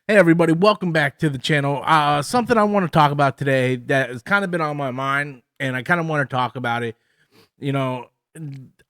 Hey everybody, welcome back to the channel. Something I want to talk about today that has kind of been on my mind, and I kind of want to talk about it. You know,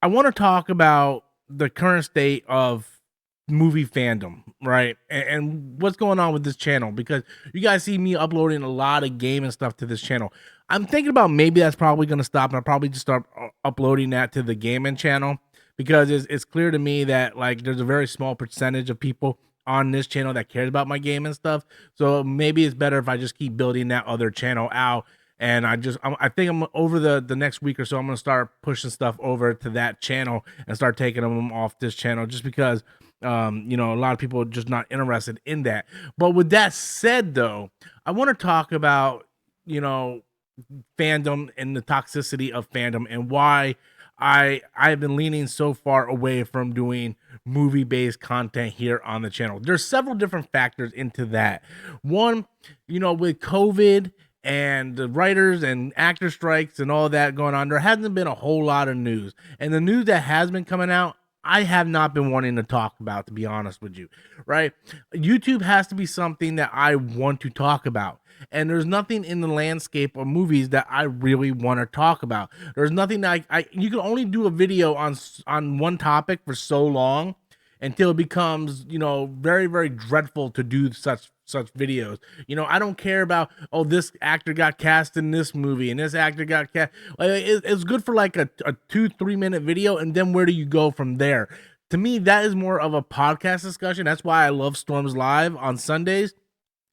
I want to talk about the current state of movie fandom, right? And what's going on with this channel, because you guys see me uploading a lot of game and stuff to this channel. I'm thinking about maybe that's probably going to stop, and I'll probably just start uploading that to the gaming channel, because it's clear to me that like there's a very small percentage of people on this channel that cares about my game and stuff. So maybe it's better if I just keep building that other channel out. And I think I'm over the next week or so, I'm going to start pushing stuff over to that channel and start taking them off this channel, just because a lot of people are just not interested in that. But with that said, though, I want to talk about, fandom and the toxicity of fandom, and why I've been leaning so far away from doing movie-based content here on the channel. There's several different factors into that. One, with COVID and the writers and actor strikes and all that going on, there hasn't been a whole lot of news. And the news that has been coming out, I have not been wanting to talk about, to be honest with you, right? YouTube has to be something that I want to talk about. And there's nothing in the landscape of movies that I really want to talk about. There's nothing that you can only do a video on one topic for so long until it becomes, very, very dreadful to do such videos. I don't care about, oh, this actor got cast in this movie and this actor got cast. Like, it's good for like a 2-3 minute video, and then where do you go from there? To me, that is more of a podcast discussion. That's why I love Storms Live on Sundays,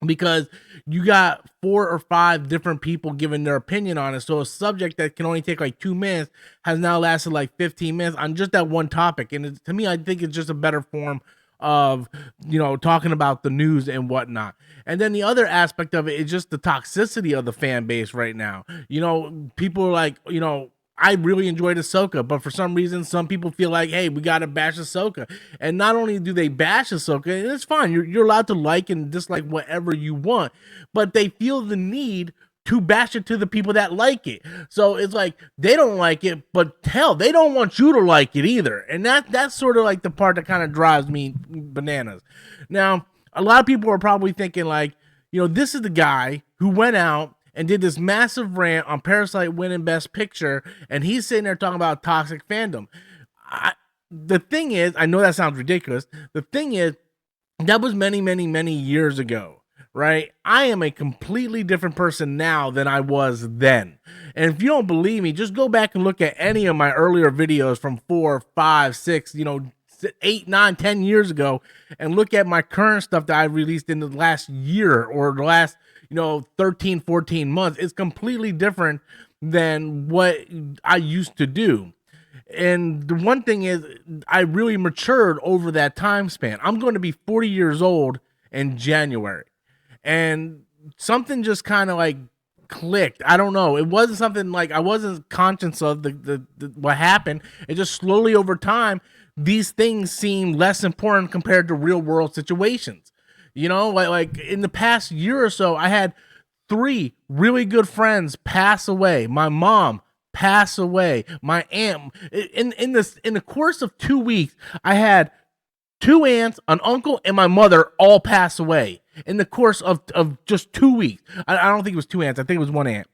because you got 4 or 5 different people giving their opinion on it. So a subject that can only take like 2 minutes has now lasted like 15 minutes on just that one topic. And to me, I think it's just a better form of, talking about the news and whatnot. And then the other aspect of it is just the toxicity of the fan base right now. People are like, I really enjoyed Ahsoka, but for some reason, some people feel like, hey, we got to bash Ahsoka. And not only do they bash Ahsoka, and it's fine, you're allowed to like and dislike whatever you want, but they feel the need to bash it to the people that like it. So it's like, they don't like it, but hell, they don't want you to like it either. And that's sort of like the part that kind of drives me bananas. Now, a lot of people are probably thinking like, this is the guy who went out and did this massive rant on Parasite winning Best Picture, and he's sitting there talking about toxic fandom. The thing is, I know that sounds ridiculous. The thing is, that was many, many, many years ago, right? I am a completely different person now than I was then. And if you don't believe me, just go back and look at any of my earlier videos from 4, 5, 6, 8, 9, 10 years ago, and look at my current stuff that I released in the last year or the last 13, 14 months. It's completely different than what I used to do. And the one thing is, I really matured over that time span. I'm going to be 40 years old in January. And something just kind of like clicked. I don't know. It wasn't something like I wasn't conscious of the what happened. It just slowly over time, these things seem less important compared to real world situations. Like in the past year or so, I had 3 really good friends pass away. My mom pass away. My aunt. In the course of 2 weeks, I had 2 aunts, an uncle, and my mother all pass away in the course of just 2 weeks. I don't think it was 2 aunts. I think it was 1 aunt.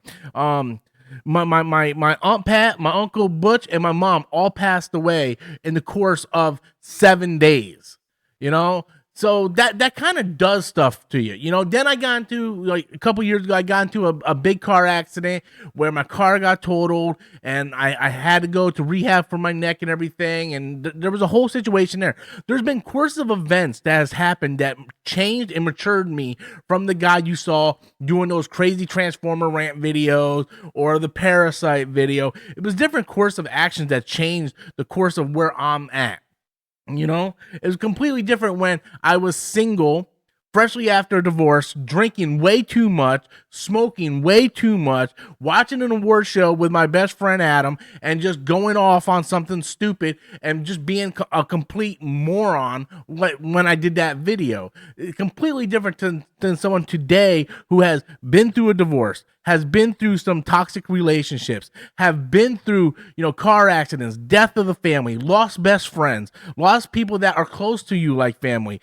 My Aunt Pat, my Uncle Butch, and my mom all passed away in the course of 7 days. So that kind of does stuff to you. Then I got into, like, a couple years ago, I got into a big car accident where my car got totaled, and I had to go to rehab for my neck and everything, and there was a whole situation there. There's been course of events that has happened that changed and matured me from the guy you saw doing those crazy Transformer rant videos or the Parasite video. It was different course of actions that changed the course of where I'm at. It was completely different when I was single, freshly after a divorce, drinking way too much, smoking way too much, watching an award show with my best friend Adam, and just going off on something stupid and just being a complete moron when I did that video. Completely different than someone today who has been through a divorce, has been through some toxic relationships, have been through, car accidents, death of the family, lost best friends, lost people that are close to you like family,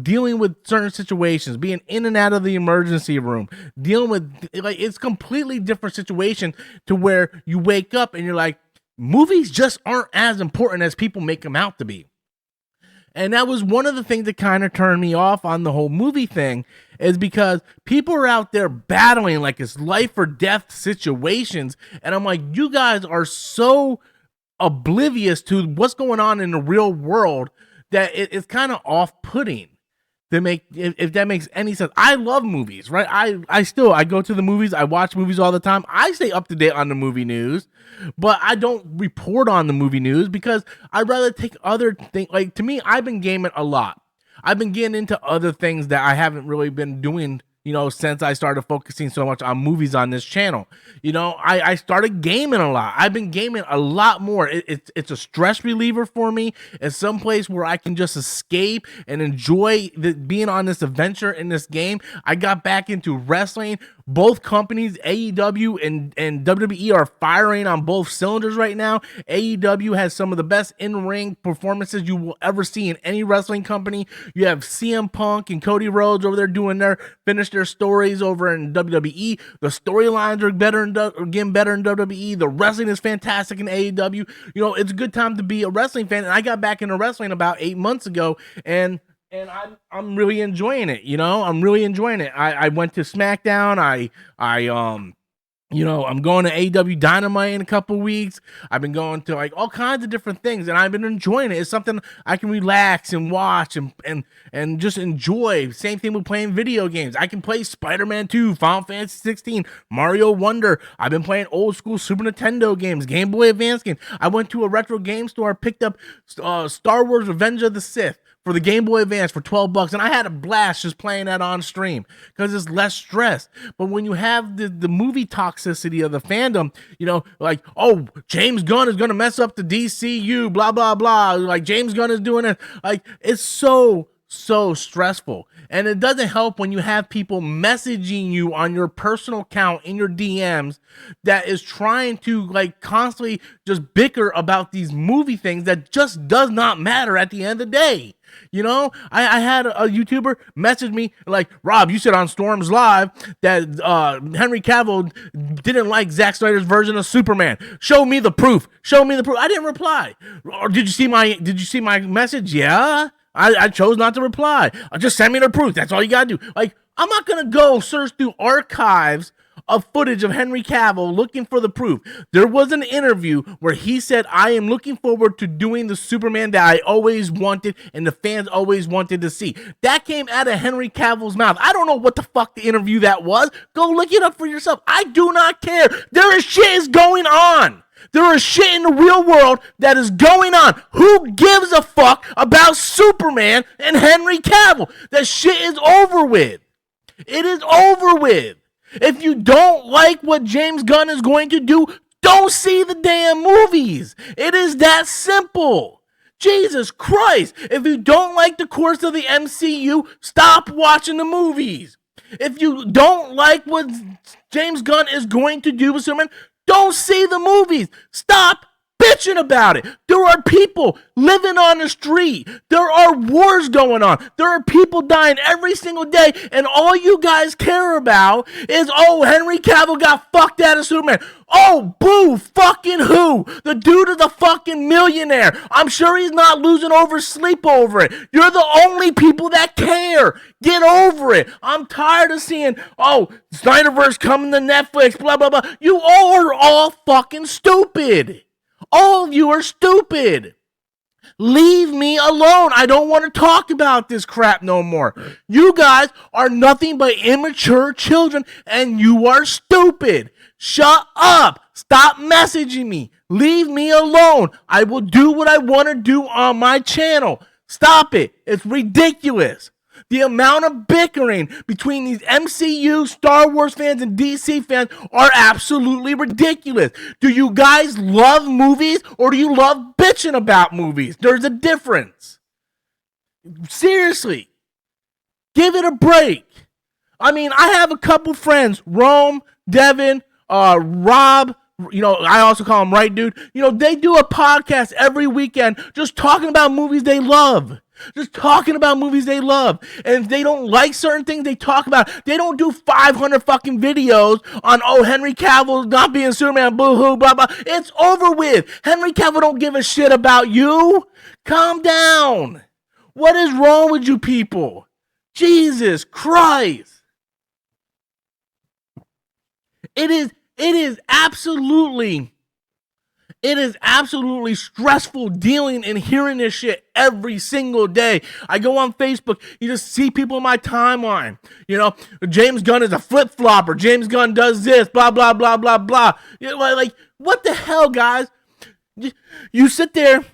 dealing with certain situations, being in and out of the emergency room, dealing with, it's completely different situation to where you wake up and you're like, movies just aren't as important as people make them out to be. And that was one of the things that kind of turned me off on the whole movie thing, is because people are out there battling like it's life or death situations. And I'm like, you guys are so oblivious to what's going on in the real world that it's kind of off-putting. If that makes any sense. I love movies, right? I go to the movies, I watch movies all the time. I stay up to date on the movie news, but I don't report on the movie news because I'd rather take other things. Like, to me, I've been gaming a lot. I've been getting into other things that I haven't really been doing, since I started focusing so much on movies on this channel. I started gaming a lot. I've been gaming a lot more. It's a stress reliever for me. It's some place where I can just escape and enjoy being on this adventure in this game. I got back into wrestling. Both companies, AEW and WWE, are firing on both cylinders right now. AEW has some of the best in-ring performances you will ever see in any wrestling company. You have CM Punk and Cody Rhodes over there finish their stories over in WWE. The storylines are getting better in WWE. The wrestling is fantastic in AEW. It's a good time to be a wrestling fan. And I got back into wrestling about 8 months ago, and I'm really enjoying it. I'm really enjoying it. I went to SmackDown. I'm going to AEW Dynamite in a couple weeks. I've been going to like all kinds of different things, and I've been enjoying it. It's something I can relax and watch and just enjoy. Same thing with playing video games. I can play Spider-Man 2, Final Fantasy 16, Mario Wonder. I've been playing old school Super Nintendo games, Game Boy Advance games. I went to a retro game store, picked up Star Wars Revenge of the Sith for the Game Boy Advance for $12, and I had a blast just playing that on stream because it's less stress. But when you have the movie toxicity of the fandom, like, oh, James Gunn is gonna mess up the DCU, blah blah blah. Like, James Gunn is doing it. Like, it's so stressful, and it doesn't help when you have people messaging you on your personal account in your DMs that is trying to like constantly just bicker about these movie things that just does not matter at the end of the day. I had a YouTuber message me like, Rob, you said on Storm's Live that Henry Cavill didn't like Zack Snyder's version of Superman. Show me the proof. I didn't reply. Or did you see my message? Yeah. I chose not to reply. Just send me the proof. That's all you gotta do. Like, I'm not gonna go search through archives of footage of Henry Cavill looking for the proof. There was an interview where he said, I am looking forward to doing the Superman that I always wanted and the fans always wanted to see. That came out of Henry Cavill's mouth. I don't know what the fuck the interview that was. Go look it up for yourself. I do not care. There is shit going on. There is shit in the real world that is going on. Who gives a fuck about Superman and Henry Cavill? That shit is over with. It is over with. If you don't like what James Gunn is going to do, don't see the damn movies. It is that simple. Jesus Christ. If you don't like the course of the MCU, stop watching the movies. If you don't like what James Gunn is going to do with Superman, don't see the movies. Stop bitching about it. There are people living on the street. There are wars going on. There are people dying every single day, and all you guys care about is, oh, Henry Cavill got fucked out of Superman. Oh, boo, fucking who? The dude is a fucking millionaire. I'm sure he's not losing sleep over it. You're the only people that care. Get over it. I'm tired of seeing, oh, Snyderverse coming to Netflix, blah, blah, blah. You all are all fucking stupid. All of you are stupid. Leave me alone. I don't want to talk about this crap no more. You guys are nothing but immature children, and you are stupid. Shut up. Stop messaging me. Leave me alone. I will do what I want to do on my channel. Stop it. It's ridiculous. The amount of bickering between these MCU, Star Wars fans, and DC fans are absolutely ridiculous. Do you guys love movies, or do you love bitching about movies? There's a difference. Seriously. Give it a break. I mean, I have a couple friends, Rome, Devin, Rob. I also call him Right Dude. They do a podcast every weekend just talking about movies they love. Just talking about movies they love. And if they don't like certain things, they talk about it. They don't do 500 fucking videos on, Henry Cavill not being Superman, boo-hoo, blah, blah. It's over with. Henry Cavill don't give a shit about you. Calm down. What is wrong with you people? Jesus Christ. It is absolutely stressful dealing and hearing this shit every single day. I go on Facebook, you just see people in my timeline. James Gunn is a flip-flopper. James Gunn does this, blah, blah, blah, blah, blah. Like, what the hell, guys? You sit there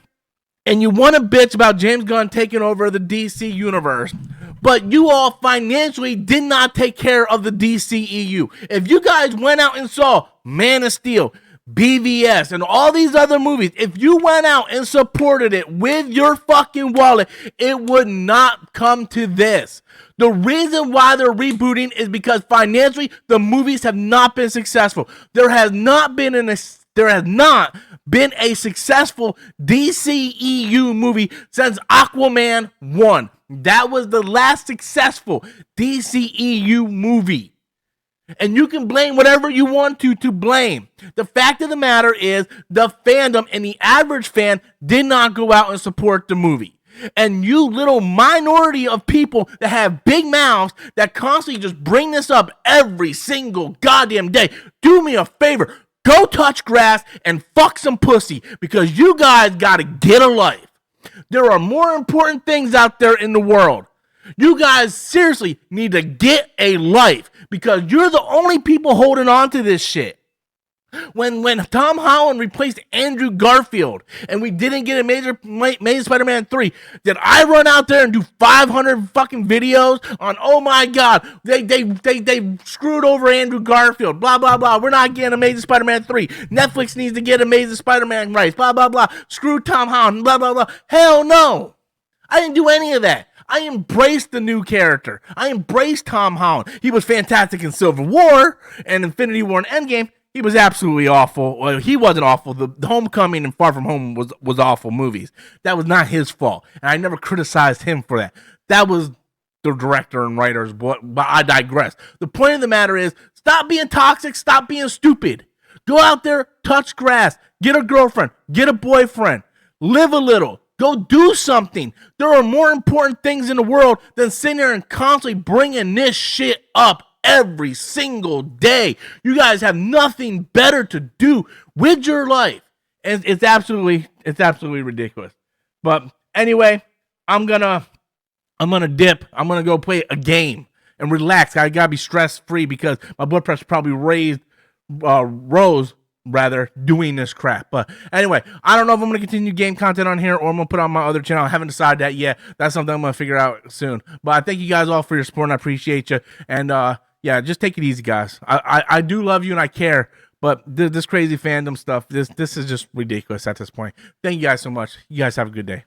and you want to bitch about James Gunn taking over the DC universe, but you all financially did not take care of the DCEU. If you guys went out and saw Man of Steel, BVS, and all these other movies, if you went out and supported it with your fucking wallet, it would not come to this. The reason why they're rebooting is because financially, the movies have not been successful. There has not been a successful DCEU movie since Aquaman 1. That was the last successful DCEU movie. And you can blame whatever you want to blame. The fact of the matter is the fandom and the average fan did not go out and support the movie. And you little minority of people that have big mouths that constantly just bring this up every single goddamn day, do me a favor. Go touch grass and fuck some pussy, because you guys gotta get a life. There are more important things out there in the world. You guys seriously need to get a life, because you're the only people holding on to this shit. When Tom Holland replaced Andrew Garfield and we didn't get Amazing Spider-Man 3, did I run out there and do 500 fucking videos on, oh my god, they screwed over Andrew Garfield, blah, blah, blah, we're not getting Amazing Spider-Man 3, Netflix needs to get Amazing Spider-Man rights, blah, blah, blah, screw Tom Holland, blah, blah, blah. Hell no. I didn't do any of that. I embraced the new character. I embraced Tom Holland. He was fantastic in Civil War and Infinity War and Endgame. He was absolutely awful. Well, he wasn't awful. The Homecoming and Far From Home was awful movies. That was not his fault. And I never criticized him for that. That was the director and writers, but I digress. The point of the matter is, stop being toxic, stop being stupid. Go out there, touch grass, get a girlfriend, get a boyfriend, live a little. Go do something. There are more important things in the world than sitting there and constantly bringing this shit up every single day. You guys have nothing better to do with your life. And it's absolutely ridiculous. But anyway, I'm gonna dip. I'm gonna go play a game and relax. I gotta be stress free because my blood pressure probably rose doing this crap. But anyway, I don't know if I'm going to continue game content on here or I'm going to put on my other channel. I haven't decided that yet. That's something I'm going to figure out soon. But I thank you guys all for your support and I appreciate you. And yeah, just take it easy, guys. I do love you and I care. But this crazy fandom stuff, this is just ridiculous at this point. Thank you guys so much. You guys have a good day.